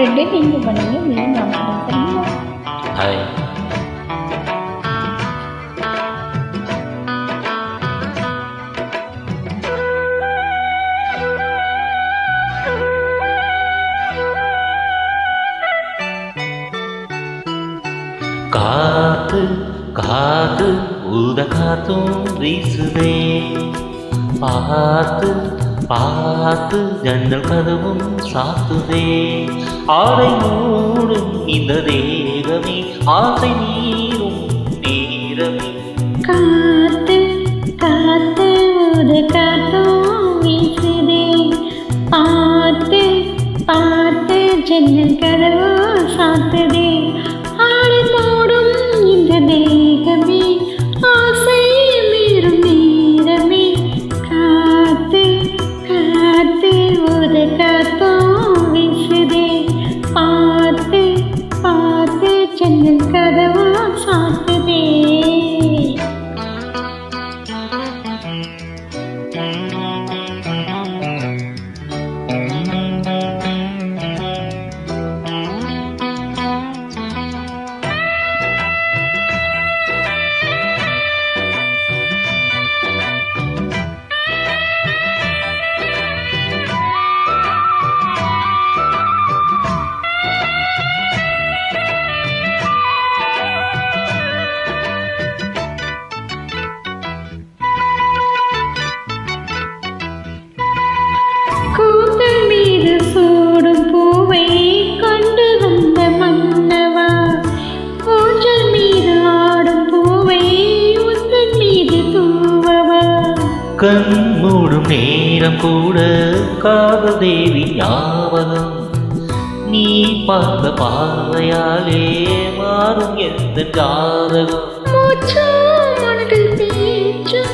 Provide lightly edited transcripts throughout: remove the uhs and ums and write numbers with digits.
ரெண்டு நீங்க பண்ணுங்க, மீன் நான் பண்ணுறேன். ஹாய். காத்து காத்து ஊத காத்தும் வீசுதே, பார்த்து பார்த்து ஜன்னல் கதவும் சாத்துதே. ஆடை மூடும் இந்த தேகமே, ஆசை நீரும் நேரமே. காத்து காத்து ஊத காத்தும் வீசுதே, பார்த்து பார்த்து ஜன்னல் கதவு சாத்துதே. ஆடை மூடும் இந்த தேகமே, ஆசை மீறும் நேரமே. காத்து காத்து ஊத காத்தும் வீசுதே, பார்த்து பார்த்து ஜன்னல் கதவு சாத்துதே. கூந்தல் மீது சூடும் பூவை கொண்டு வந்த மன்னவா, ஊஞ்சல் மீது ஆடும் பூவை உந்தன் மீது தூவவா. கண் மூடும் நேரம் கூட காதல் தேவி ஞாபகம், நீ பார்த்த பார்வையாலே மாறும் எந்த ஜாதகம். மூச்சும் மனதில் பேச்சும்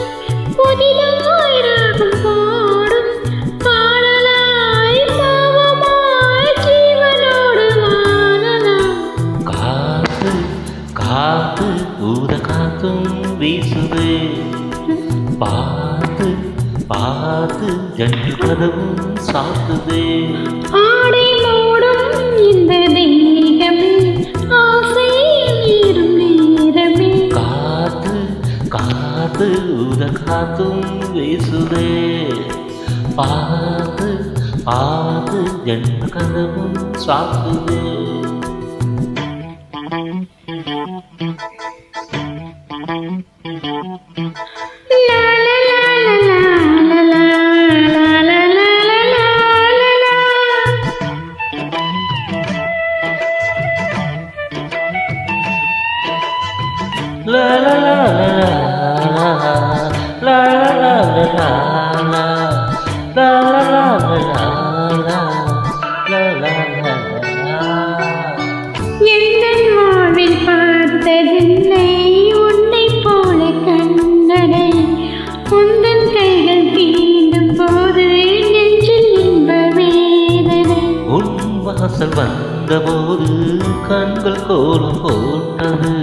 புதிதாய் ராகம் பாடும், பாடலாய் பாவமாய் ஜீவனோடு வாழலாம். காத்து காத்து ஊத காத்தும் வீசுது, பார்த்து பார்த்து ஜன்னல் கதவும் சாத்துது. ஆடை மூடும் இந்த தேகமே, ஆசை மீறும் நேரமே. காத்து காத்து ஊத காத்தும் வீசுது, பார்த்து பார்த்து ஜன்னல் கதவும் சாத்துது. லா லா லா லா லா லா லா லா லா லா லா. La la la la la la la la la la la la la. எந்தன் வாழ்வில் பார்த்ததில்லை உன்னைப் போல கண்ணனை, உந்தன் கைகள் தீண்டும் போது நெஞ்சில் இன்ப வேதனை. உன் வாசல் வந்தபோது கண்கள் கோலம் போட்டது,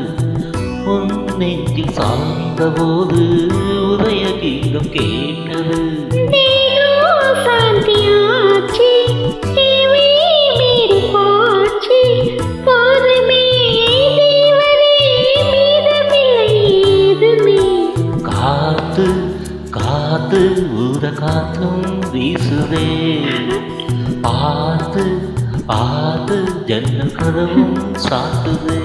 உன் நெஞ்சில் சாய்ந்தபோது உதய கீதம் கேட்டது. தேகம் சாந்தியாச்சு, தேவை மீறி போச்சு, போதுமே தேவரே மீதமில்லை ஏதுமே. காத்து காத்து ஊத காத்தும் வீசுதே, பார்த்து பார்த்து ஜன்னல் கதவும் சாத்துதே.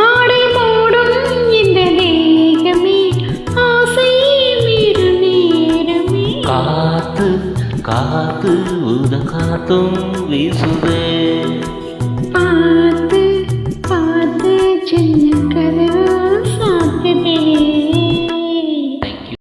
ஆடை மூடும் இந்த தேகமே, ஆசை மீறும் நேரமே. காத்து காத்து ஊத காத்தும் வீசுதே.